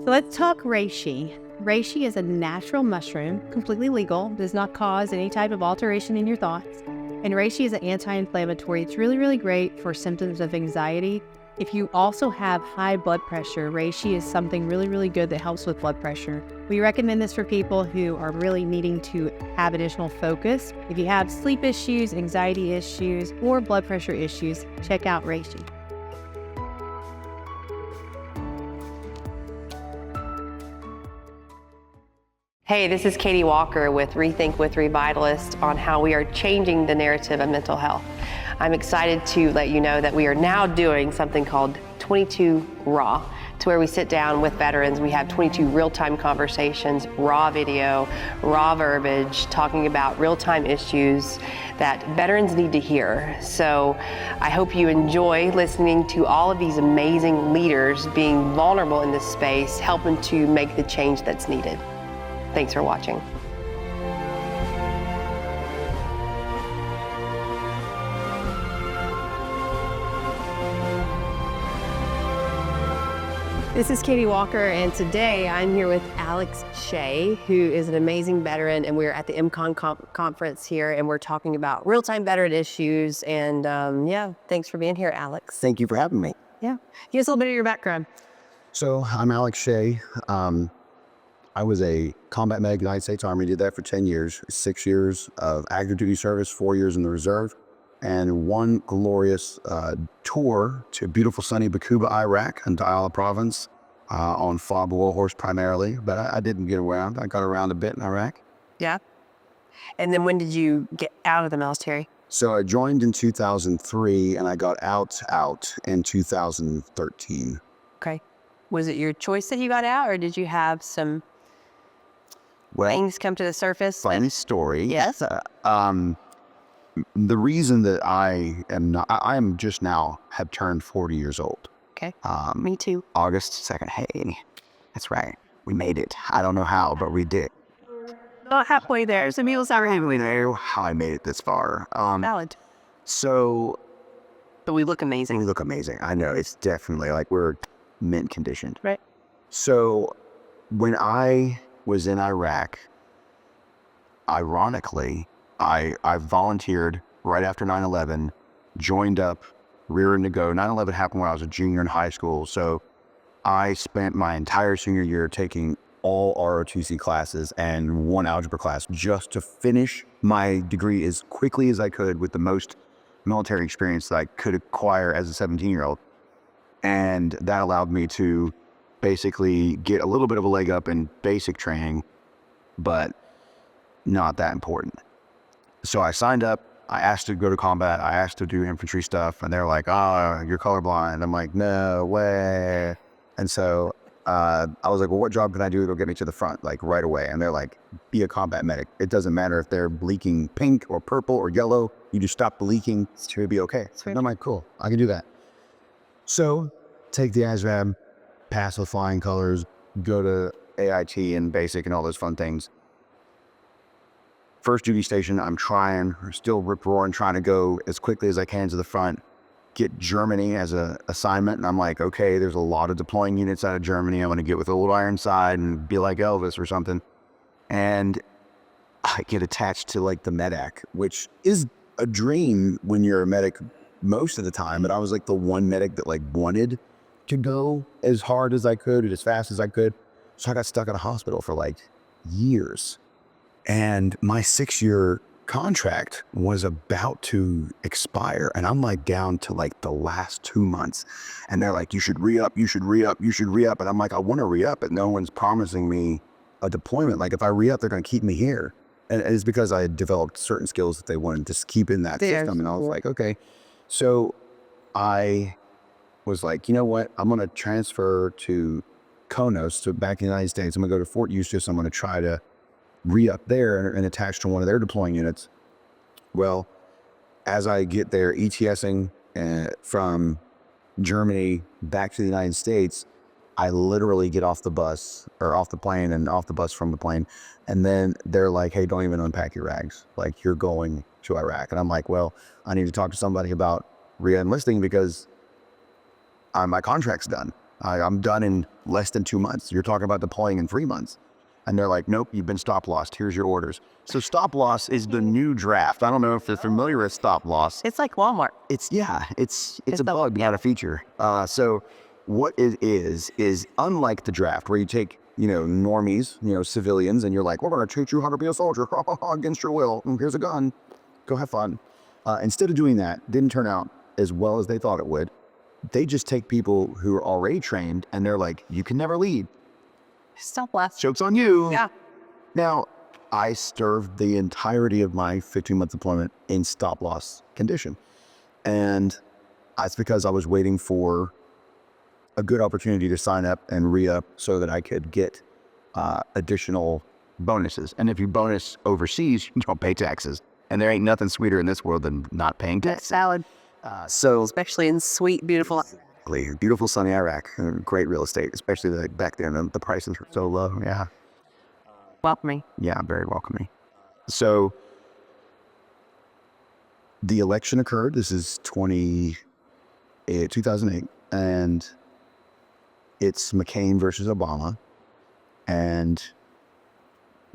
So let's talk reishi. Reishi is a natural mushroom, completely legal, does not cause any type of alteration in your thoughts. And reishi is an anti-inflammatory. It's really, really great for symptoms of anxiety. If you also have high blood pressure, reishi is something really, really good that helps with blood pressure. We recommend this for people who are really needing to have additional focus. If you have sleep issues, anxiety issues, or blood pressure issues, check out reishi. Hey, this is Katie Walker with Rethink with Revitalist on how we are changing the narrative of mental health. I'm excited to let you know that we are now doing something called 22 Raw, to where we sit down with veterans. We have 22 real-time conversations, raw video, raw verbiage, talking about real-time issues that veterans need to hear. So I hope you enjoy listening to all of these amazing leaders being vulnerable in this space, helping to make the change that's needed. Thanks for watching. This is Katie Walker, and today I'm here with Alex Shay, who is an amazing veteran, and we're at the MCON conference here, and we're talking about real-time veteran issues, and yeah, thanks for being here, Alex. Thank you for having me. Yeah, give us a little bit of your background. So I'm Alex Shay. I was a combat medic in the United States Army, did that for 10 years, 6 years of active duty service, 4 years in the reserve, and one glorious tour to beautiful sunny Bakuba, Iraq, and Diyala province on Fob Warhorse primarily, but I didn't get around. I got around a bit in Iraq. Yeah. And then when did you get out of the military? So I joined in 2003 and I got out in 2013. Okay. Was it your choice that you got out, or did you have some things come to the surface? Funny story. Yes. The reason that I am just now have turned 40 years old. Okay. Me too. August 2nd. Hey, that's right. We made it. I don't know how, but we did. Not halfway there. Some people sound halfway there. How I made it this far. Valid. So. But we look amazing. We look amazing. I know. It's definitely like we're mint conditioned. Right. So when I was in Iraq, ironically, I volunteered right after 9/11, joined up, rearing to go. 9/11 happened when I was a junior in high school, so I spent my entire senior year taking all ROTC classes and one algebra class just to finish my degree as quickly as I could with the most military experience that I could acquire as a 17-year-old. And that allowed me to basically get a little bit of a leg up in basic training, but not that important. So I signed up, I asked to go to combat, I asked to do infantry stuff, and they're like, oh, you're colorblind. I'm like, no way. And so I was like, well, what job can I do that'll get me to the front, like right away? And they're like, be a combat medic. It doesn't matter if they're bleaking pink or purple or yellow, you just stop bleaking, it'll be okay. And I'm like, cool, I can do that. So take the ASVAB, pass with flying colors, go to AIT and basic and all those fun things. First duty station, I'm still rip roaring, trying to go as quickly as I can to the front, get Germany as an assignment. And I'm like, okay, there's a lot of deploying units out of Germany. I want to get with Old Ironside and be like Elvis or something. And I get attached to like the medac, which is a dream when you're a medic most of the time. But I was like the one medic that like wanted to go as hard as I could and as fast as I could. So I got stuck at a hospital for like years. And my 6-year contract was about to expire. And I'm like down to like the last 2 months. And they're like, you should re-up, you should re-up, you should re-up. And I'm like, I want to re-up, but no one's promising me a deployment. Like if I re-up, they're going to keep me here. And it's because I had developed certain skills that they wanted to keep in that system. And I was like, okay. So I was like, you know what? I'm going to transfer to Konos, to back in the United States. I'm going to go to Fort Eustis. I'm going to try to re-up there and attach to one of their deploying units. Well, as I get there ETSing from Germany back to the United States, I literally get off the bus or off the plane and off the bus from the plane. And then they're like, hey, don't even unpack your rags. Like you're going to Iraq. And I'm like, well, I need to talk to somebody about re-enlisting because my contract's done. I'm done in less than 2 months. You're talking about deploying in 3 months. And they're like, nope, you've been stop loss. Here's your orders. So stop loss is the new draft. I don't know if you're familiar with stop loss. It's like Walmart. It's a bug, not a feature. So what it is unlike the draft where you take, normies, civilians, and you're like, we're going to treat you how to be a soldier against your will. Here's a gun. Go have fun. Instead of doing that, didn't turn out as well as they thought it would. They just take people who are already trained and they're like, you can never lead. Stoploss. Joke's on you. Yeah. Now, I served the entirety of my 15-month deployment in stop loss condition. And that's because I was waiting for a good opportunity to sign up and re-up so that I could get additional bonuses. And if you bonus overseas, you don't pay taxes. And there ain't nothing sweeter in this world than not paying taxes. Salad. Especially in sweet, beautiful. Beautiful sunny Iraq. Great real estate, especially back then. The prices were so low. Yeah. Welcoming. Yeah, very welcoming. So the election occurred. This is 2008, and it's McCain versus Obama. And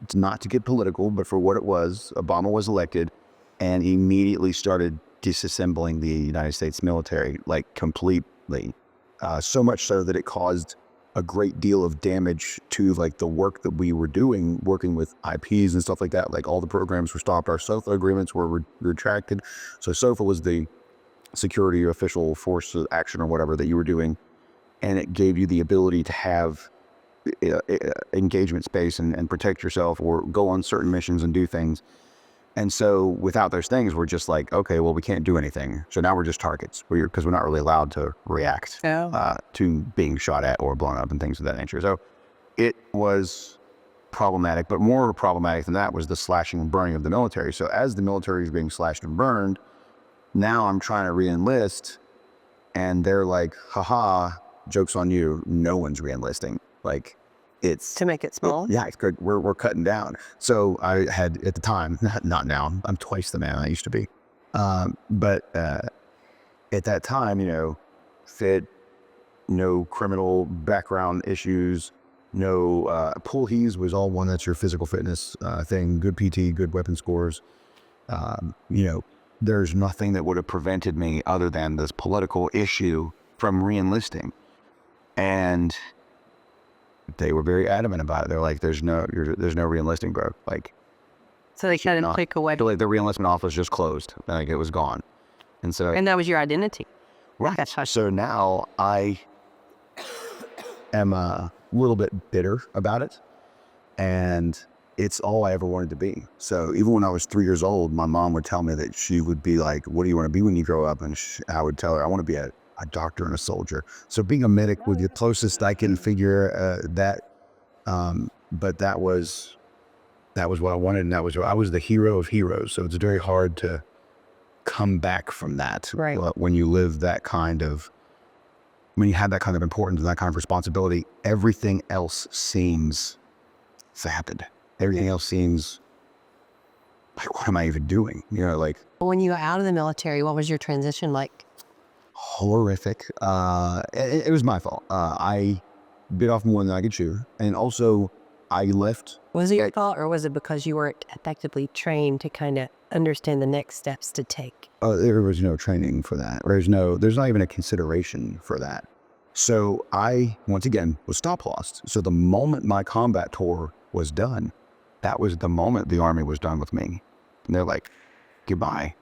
it's not to get political, but for what it was, Obama was elected and immediately started disassembling the United States military, like completely. So much so that it caused a great deal of damage to like the work that we were doing, working with IPs and stuff like that. Like all the programs were stopped. Our SOFA agreements were retracted. So SOFA was the security official force of action or whatever that you were doing. And it gave you the ability to have engagement space and protect yourself or go on certain missions and do things. And so without those things, we're just like, okay, well, we can't do anything. So now we're just targets because we're not really allowed to react to being shot at or blown up and things of that nature. So it was problematic, but more problematic than that was the slashing and burning of the military. So as the military is being slashed and burned, now I'm trying to re-enlist and they're like, haha, joke's on you. No one's re-enlisting. Like, it's to make it small. Yeah, it's good. We're cutting down. So I had at the time, not now. I'm twice the man I used to be. But at that time, fit, no criminal background issues, no pull he's was all one. That's your physical fitness thing. Good PT, good weapon scores. There's nothing that would have prevented me other than this political issue from re-enlisting, and they were very adamant about it. They're like, there's no re-enlisting, bro. Like, so they kind of take away. Like the re-enlistment office just closed. Like it was gone. And that was your identity. Right. So now I am a little bit bitter about it. And it's all I ever wanted to be. So even when I was 3 years old, my mom would tell me that she would be like, what do you want to be when you grow up? And I would tell her, I want to be a doctor and a soldier. So being a medic was the closest I can figure that. But that was what I wanted. And I was the hero of heroes. So it's very hard to come back from that. Right. When you live when you have that kind of importance and that kind of responsibility, everything else seems vapid. Everything else seems like, what am I even doing? When you got out of the military, what was your transition like? Horrific. It was my fault. I bit off more than I could chew. And also I left. Was it your fault, or was it because you weren't effectively trained to kind of understand the next steps to take? There was no training for that. There's not even a consideration for that. So I, once again, was stop lost. So the moment my combat tour was done, that was the moment the Army was done with me. And they're like, goodbye.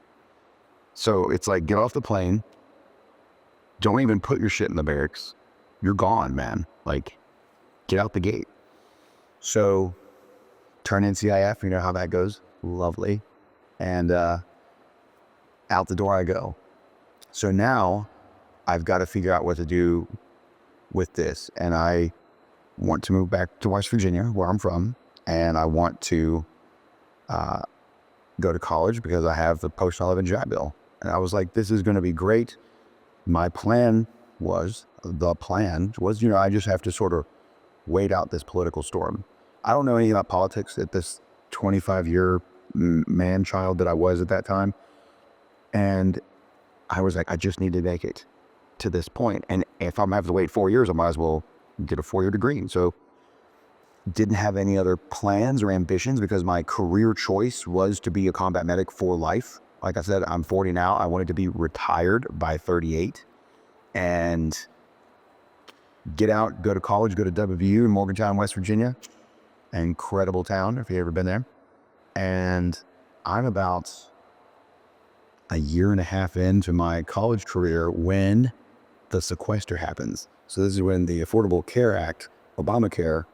So it's like, get off the plane. Don't even put your shit in the barracks. You're gone, man. Like, get out the gate. So turn NCIF, you know how that goes. Lovely. And out the door I go. So now I've got to figure out what to do with this. And I want to move back to West Virginia, where I'm from. And I want to go to college because I have the post-Sullivan JAB bill. And I was like, this is going to be great. My plan was, I just have to sort of wait out this political storm. I don't know anything about politics at this 25-year man-child that I was at that time. And I was like, I just need to make it. to this point. And if I'm having to wait 4 years, I might as well get a 4-year degree. So didn't have any other plans or ambitions because my career choice was to be a combat medic for life. Like I said, I'm 40 now. I wanted to be retired by 38 and get out, go to college, go to WVU in Morgantown, West Virginia. An incredible town if you've ever been there. And I'm about a year and a half into my college career when the sequester happens. So this is when the Affordable Care Act, Obamacare,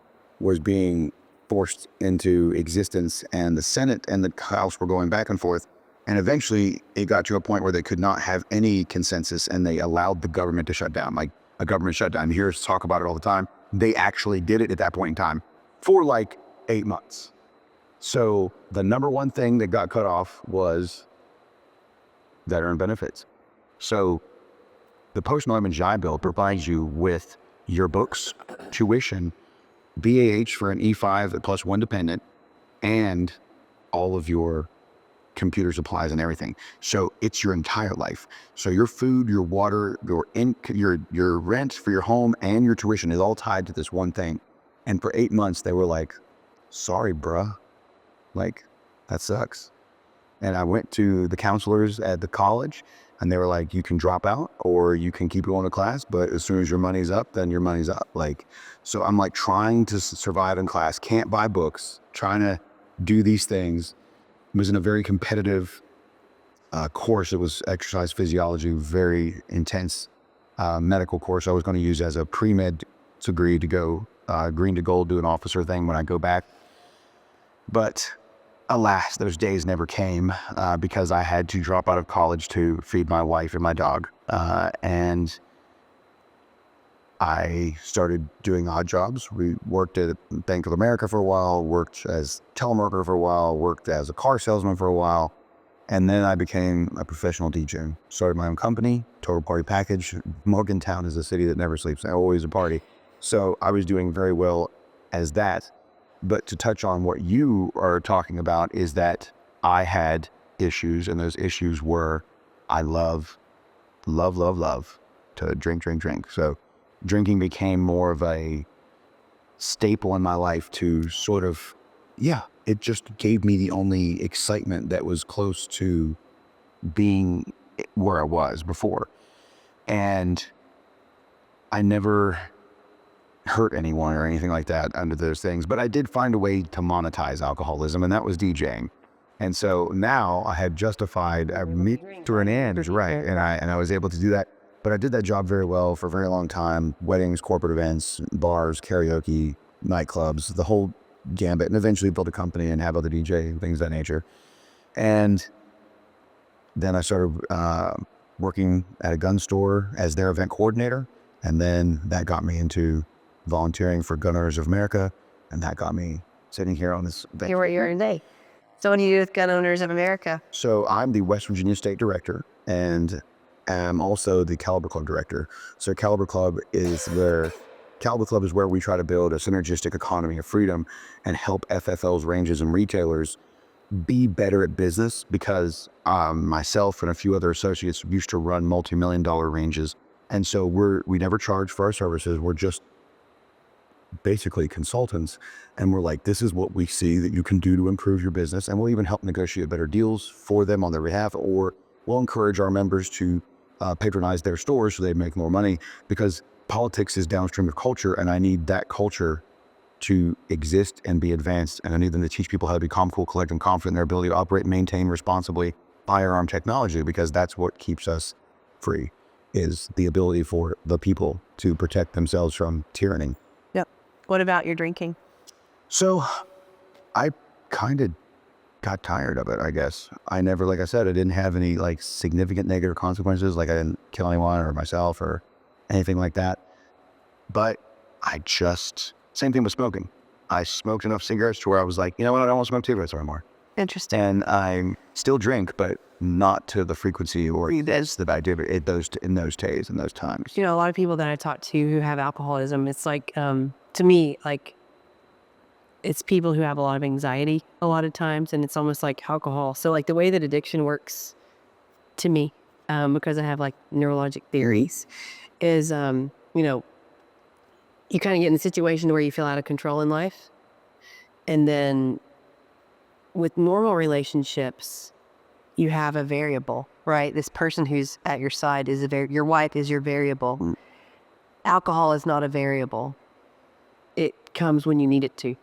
was being forced into existence, and the Senate and the House were going back and forth. And eventually it got to a point where they could not have any consensus, and they allowed the government to shut down, like a government shutdown. You hear us talk about it all the time. They actually did it at that point in time for like 8 months. So the number one thing that got cut off was veteran benefits. So the post-Norman GI Bill provides you with your books, tuition, BAH for an E5 plus one dependent, and all of your computer supplies and everything. So it's your entire life. So your food, your water, your rent for your home, and your tuition is all tied to this one thing. And for 8 months, they were like, sorry, bruh. Like, that sucks. And I went to the counselors at the college, and they were like, you can drop out or you can keep going to class, but as soon as your money's up, then your money's up. Like, so I'm like trying to survive in class, can't buy books, trying to do these things. It was in a very competitive course. It was exercise physiology, very intense medical course I was going to use as a pre-med degree to go green to gold, do an officer thing when I go back. But alas, those days never came because I had to drop out of college to feed my wife and my dog. And I started doing odd jobs. We worked at Bank of America for a while, worked as telemarketer for a while, worked as a car salesman for a while. And then I became a professional DJ. Started my own company, Total Party Package. Morgantown is a city that never sleeps, always a party. So I was doing very well as that. But to touch on what you are talking about is that I had issues, and those issues were I love to drink. So drinking became more of a staple in my life to sort of, it just gave me the only excitement that was close to being where I was before. And I never hurt anyone or anything like that under those things, but I did find a way to monetize alcoholism, and that was DJing. And so now I had justified a means to an end, right? And I was able to do that. But I did that job very well for a very long time: weddings, corporate events, bars, karaoke, nightclubs, the whole gambit. And eventually built a company and have other DJ things of that nature. And then I started working at a gun store as their event coordinator, and then that got me into volunteering for Gun Owners of America, and that got me sitting here on this bench. Here where you are today. So what do you do with Gun Owners of America? So I'm the West Virginia State Director, and am also the Caliber Club Director. So Caliber Club is where we try to build a synergistic economy of freedom and help FFLs, ranges, and retailers be better at business, because myself and a few other associates used to run multi-million-dollar ranges. And so we never charge for our services. We're just basically consultants, and we're like, this is what we see that you can do to improve your business, and we'll even help negotiate better deals for them on their behalf, or we'll encourage our members to patronize their stores so they make more money, because politics is downstream of culture, and I need that culture to exist and be advanced, and I need them to teach people how to be calm, cool, collected, and confident in their ability to operate and maintain responsibly firearm technology, because that's what keeps us free, is the ability for the people to protect themselves from tyranny. What about your drinking? So I kind of got tired of it, I guess. I never, like I said, I didn't have any like significant negative consequences. Like I didn't kill anyone or myself or anything like that. But same thing with smoking. I smoked enough cigarettes to where I was like, you know what, I don't want to smoke cigarettes anymore. Interesting. And I still drink, but not to the frequency or that I did in those days and those times. You know, a lot of people that I talk to who have alcoholism, it's like, to me, like, it's people who have a lot of anxiety a lot of times, and it's almost like alcohol. So like the way that addiction works to me because I have like neurologic theories, is, you kind of get in a situation where you feel out of control in life. And then with normal relationships, you have a variable, right? This person who's at your side is your wife is your variable. Alcohol is not a variable. It comes when you need it to.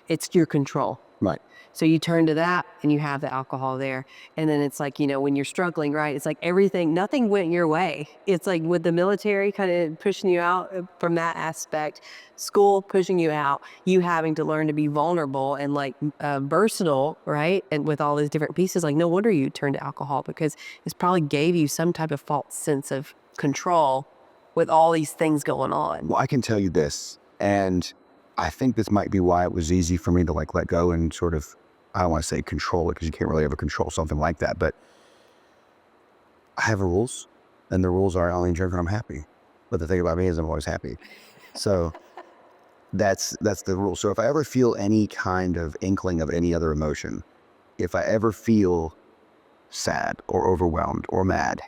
It's your control. Right. So you turn to that and you have the alcohol there. And then it's like, when you're struggling, right? It's like nothing went your way. It's like with the military kind of pushing you out from that aspect, school pushing you out, you having to learn to be vulnerable and like versatile, right? And with all these different pieces, like no wonder you turned to alcohol, because it's probably gave you some type of false sense of control with all these things going on. Well, I can tell you this, and I think this might be why it was easy for me to like let go and sort of, I don't want to say control it, because you can't really ever control something like that, but I have rules, and the rules are I only drink when I'm happy. But the thing about me is I'm always happy. So that's the rule. So if I ever feel any kind of inkling of any other emotion, if I ever feel sad or overwhelmed or mad,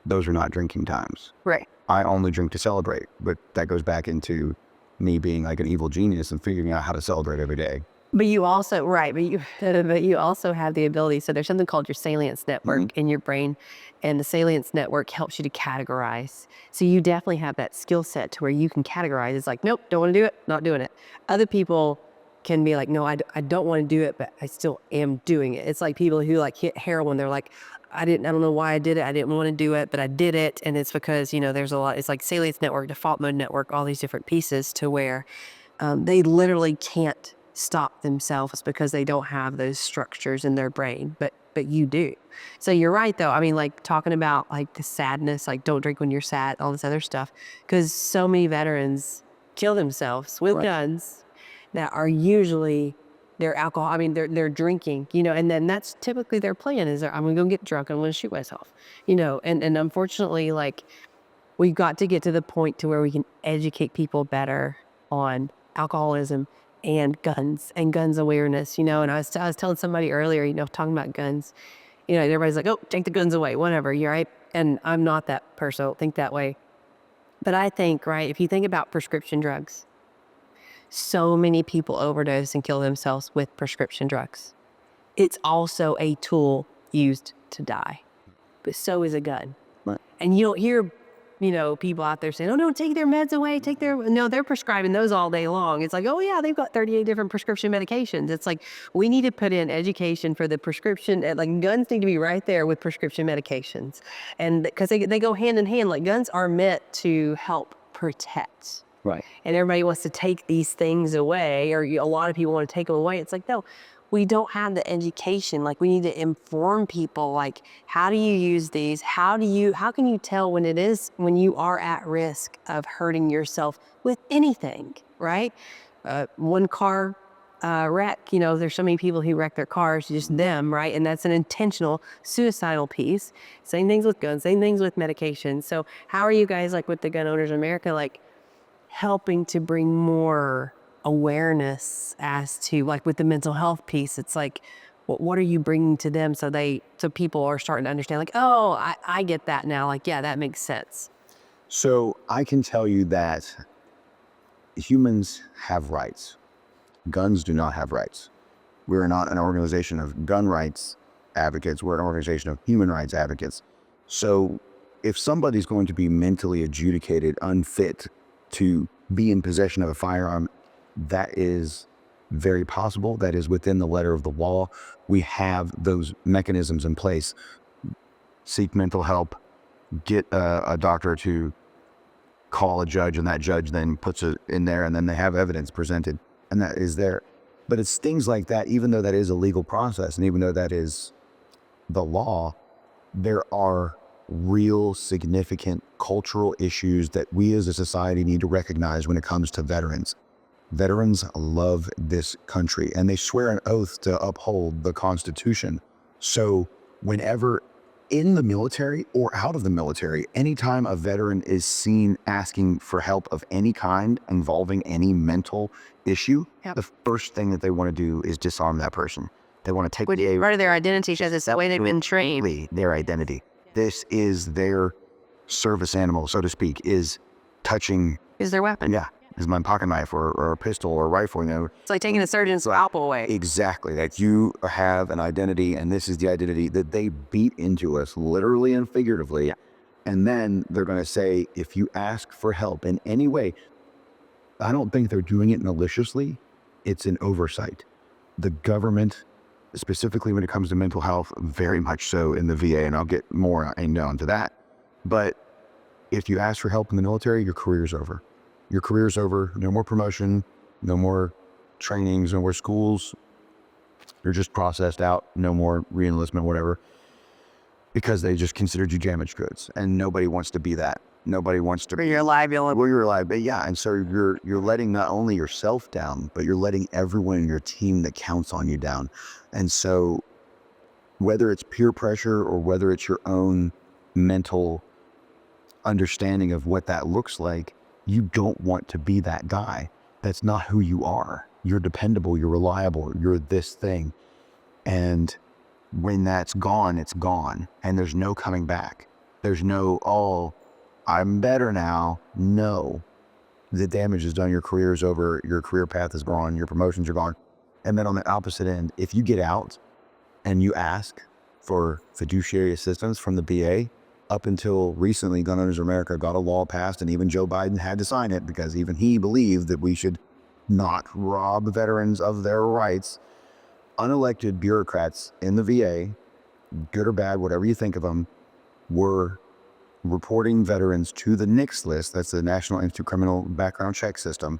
those are not drinking times. Right. I only drink to celebrate, but that goes back into me being like an evil genius and figuring out how to celebrate every day. But you also, but you also have the ability. So there's something called your salience network in your brain, and the salience network helps you to categorize. So you definitely have that skill set to where you can categorize. It's like, nope, don't want to do it, not doing it. Other people can be like, no, I don't want to do it, but I still am doing it. It's like people who like hit heroin. They're like, I don't know why I did it. I didn't want to do it, but I did it. And it's because, there's a lot, it's like salience network, default mode network, all these different pieces to where they literally can't stop themselves because they don't have those structures in their brain, but you do. So you're right though. I mean, like talking about like the sadness, like don't drink when you're sad, all this other stuff, because so many veterans kill themselves with guns that are usually their alcohol. I mean, they're drinking, and then that's typically their plan is I'm going to go get drunk. I'm going to shoot myself, and unfortunately, like we've got to get to the point to where we can educate people better on alcoholism and guns awareness, and I was telling somebody earlier, talking about guns, everybody's like, oh, take the guns away, whatever. You're right. And I'm not that person. I don't think that way. But I think, right, if you think about prescription drugs, so many people overdose and kill themselves with prescription drugs. It's also a tool used to die, but so is a gun. Right. And you don't hear, people out there saying, oh, no, take their meds away, no, they're prescribing those all day long. It's like, oh yeah, they've got 38 different prescription medications. It's like, we need to put in education for the prescription, like guns need to be right there with prescription medications. And because they go hand in hand, like guns are meant to help protect. Right. And everybody wants to take these things away, or a lot of people want to take them away. It's like, no, we don't have the education. Like we need to inform people, like, how do you use these? How can you tell when you are at risk of hurting yourself with anything, right? One car wreck, there's so many people who wreck their cars, just them, right? And that's an intentional suicidal piece. Same things with guns, same things with medication. So how are you guys, like with the Gun Owners of America, like helping to bring more awareness as to, like with the mental health piece, it's like, what are you bringing to them so people are starting to understand, like, oh, I get that now. Like, yeah, that makes sense. So I can tell you that humans have rights. Guns do not have rights. We're not an organization of gun rights advocates. We're an organization of human rights advocates. So if somebody's going to be mentally adjudicated unfit to be in possession of a firearm, that is very possible. That is within the letter of the law. We have those mechanisms in place. Seek mental help, get a doctor to call a judge, and that judge then puts it in there, and then they have evidence presented, and that is there. But it's things like that, even though that is a legal process, and even though that is the law, there are real significant cultural issues that we as a society need to recognize when it comes to veterans. Veterans love this country and they swear an oath to uphold the Constitution. So whenever in the military or out of the military, anytime a veteran is seen asking for help of any kind involving any mental issue, the first thing that they want to do is disarm that person. They want to take part of their identity, because it's that way they've been trained. Their identity. this is their service animal, so to speak, is touching. Is their weapon. Yeah. Is my pocket knife or a pistol or a rifle, you know. It's like taking a surgeon's scalpel away. Exactly. That you have an identity, and this is the identity that they beat into us, literally and figuratively. Yeah. And then they're going to say, if you ask for help in any way, I don't think they're doing it maliciously. It's an oversight. The government, specifically when it comes to mental health, very much so in the VA, and I'll get more into that. But if you ask for help in the military, your career's over. Your career's over. No more promotion, no more trainings, no more schools. You're just processed out. No more re-enlistment, whatever, because they just considered you damaged goods, and nobody wants to be that. Nobody wants to. You're alive, well, you're alive, but yeah, and so you're letting not only yourself down, but you're letting everyone in your team that counts on you down. And so, whether it's peer pressure or whether it's your own mental understanding of what that looks like, you don't want to be that guy. That's not who you are. You're dependable, you're reliable, you're this thing. And when that's gone, it's gone. And there's no coming back. There's no, oh, I'm better now. No. The damage is done. Your career is over. Your career path is gone. Your promotions are gone. And then on the opposite end, if you get out and you ask for fiduciary assistance from the VA, up until recently, Gun Owners of America got a law passed, and even Joe Biden had to sign it because even he believed that we should not rob veterans of their rights. Unelected bureaucrats in the VA, good or bad, whatever you think of them, were reporting veterans to the NICS list. That's the National Institute Criminal Background Check System.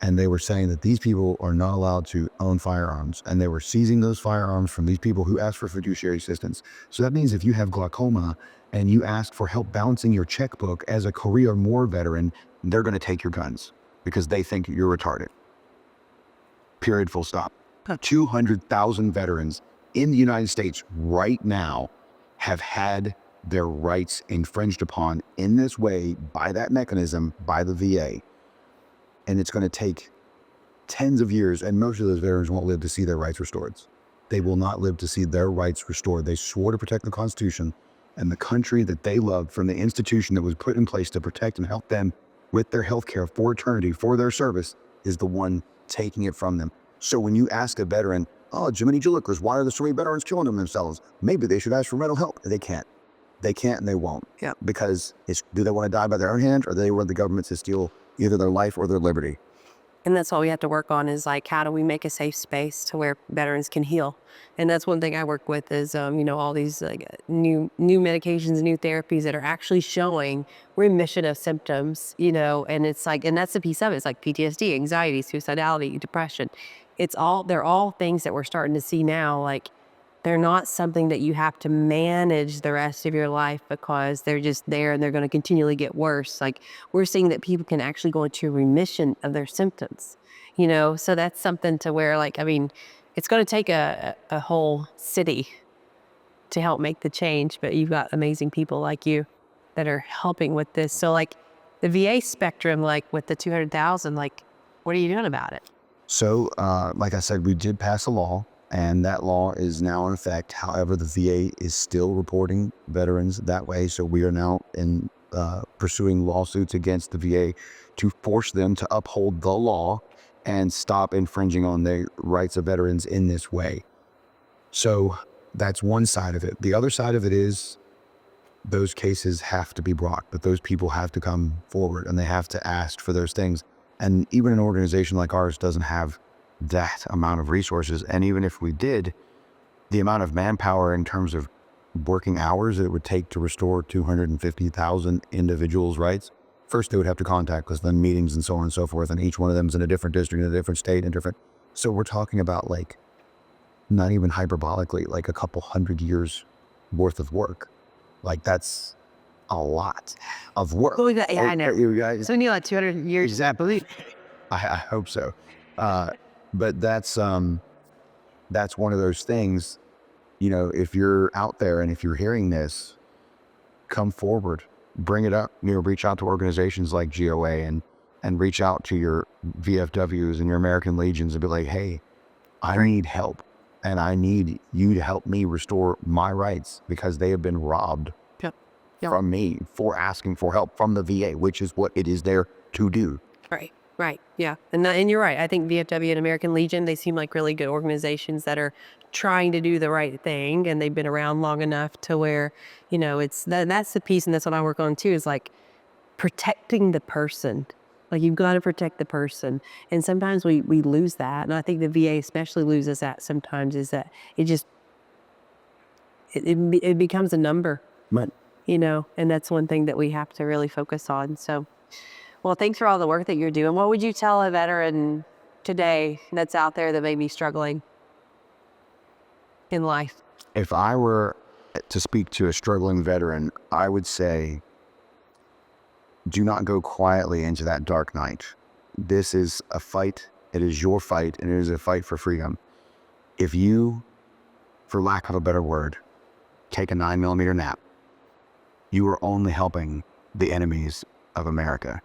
And they were saying that these people are not allowed to own firearms. And they were seizing those firearms from these people who asked for fiduciary assistance. So that means if you have glaucoma and you ask for help balancing your checkbook as a Korea War veteran, they're going to take your guns because they think you're retarded. Period, full stop. 200,000 veterans in the United States right now have had their rights infringed upon in this way by that mechanism, by the VA. And it's going to take tens of years, and most of those veterans won't live to see their rights restored. They will not live to see their rights restored. They swore to protect the Constitution and the country that they loved from the institution that was put in place to protect and help them with their health care for eternity, for their service, is the one taking it from them. So when you ask a veteran, oh, Jiminy Jillikers, why are there so many veterans killing themselves? Maybe they should ask for mental help. They can't. They can't and they won't. Yeah. Because do they want to die by their own hand, or do they want the government to steal either their life or their liberty? And that's what we have to work on is like, how do we make a safe space to where veterans can heal? And that's one thing I work with is, all these like new medications, new therapies that are actually showing remission of symptoms, and it's like, and that's the piece of it. It's like PTSD, anxiety, suicidality, depression. They're all things that we're starting to see now. Like, they're not something that you have to manage the rest of your life because they're just there and they're going to continually get worse. Like, we're seeing that people can actually go into remission of their symptoms, so that's something to where, like, it's going to take a whole city to help make the change, but you've got amazing people like you that are helping with this. So like the VA spectrum, like with the 200,000, like, what are you doing about it? So, like I said, we did pass a law, and that law is now in effect. However, the VA is still reporting veterans that way. So we are now pursuing lawsuits against the VA to force them to uphold the law and stop infringing on the rights of veterans in this way. So that's one side of it. The other side of it is those cases have to be brought, but those people have to come forward and they have to ask for those things. And even an organization like ours doesn't have that amount of resources. And even if we did, the amount of manpower in terms of working hours that it would take to restore 250,000 individuals' rights, first they would have to contact us, then meetings and so on and so forth. And each one of them is in a different district, in a different state, and different. So we're talking about, like, not even hyperbolically, like a couple hundred years worth of work. Like, that's a lot of work. Oh, yeah, I know. You guys, So we need like 200 years. exactly. I hope so. But that's one of those things, if you're out there and if you're hearing this, come forward, bring it up, reach out to organizations like GOA and reach out to your VFWs and your American Legions and be like, hey, I need help and I need you to help me restore my rights because they have been robbed. Yeah. from me for asking for help from the VA, which is what it is there to do. Right. Right. Yeah. And you're right. I think VFW and American Legion, they seem like really good organizations that are trying to do the right thing. And they've been around long enough to where, it's that's the piece. And that's what I work on too, is like protecting the person. Like, you've got to protect the person. And sometimes we lose that. And I think the VA especially loses that sometimes, is that it becomes a number, But and that's one thing that we have to really focus on. So, well, thanks for all the work that you're doing. What would you tell a veteran today that's out there that may be struggling in life? if I were to speak to a struggling veteran, I would say, do not go quietly into that dark night. This is a fight. It is your fight, and it is a fight for freedom. If you, for lack of a better word, take a 9mm nap, you are only helping the enemies of America.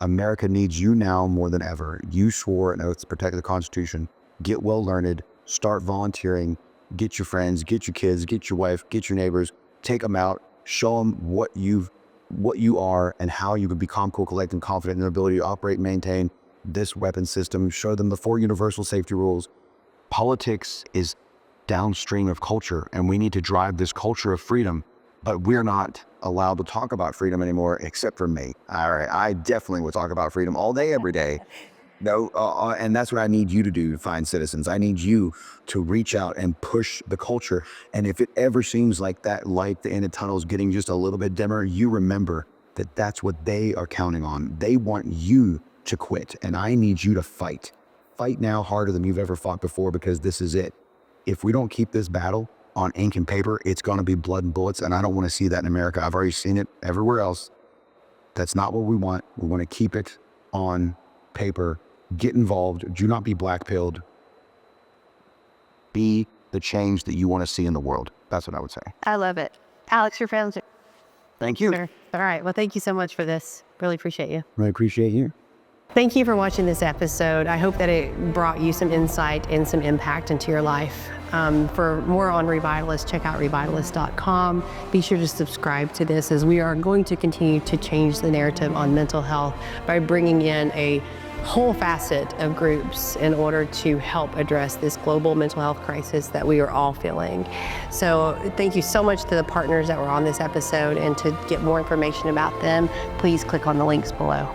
America needs you now more than ever. You swore an oath to protect the Constitution. Get well learned, start volunteering, get your friends, get your kids, get your wife, get your neighbors, take them out, show them what you are and how you can become cool, collect, and confident in their ability to operate and maintain this weapon system. Show them the 4 universal safety rules. Politics is downstream of culture, and we need to drive this culture of freedom, but we're not allowed to talk about freedom anymore, except for me. All right, I definitely will talk about freedom all day, every day. No, and that's what I need you to do, fine citizens. I need you to reach out and push the culture. And if it ever seems like that light at the end of the tunnel is getting just a little bit dimmer, you remember that that's what they are counting on. They want you to quit, and I need you to fight. Fight now harder than you've ever fought before, because this is it. If we don't keep this battle on ink and paper, it's going to be blood and bullets, and I don't want to see that in America. I've already seen it everywhere else. That's not what we want. We want to keep it on paper. Get involved. Do not be black-pilled. Be the change that you want to see in the world. That's what I would say. I love it. Alex, your friends. Thank you. Sure. All right. Well, thank you so much for this. Really appreciate you. I appreciate you. Thank you for watching this episode. I hope that it brought you some insight and some impact into your life. For more on Revitalist, check out Revitalist.com. Be sure to subscribe to this, as we are going to continue to change the narrative on mental health by bringing in a whole facet of groups in order to help address this global mental health crisis that we are all feeling. So thank you so much to the partners that were on this episode, and to get more information about them, please click on the links below.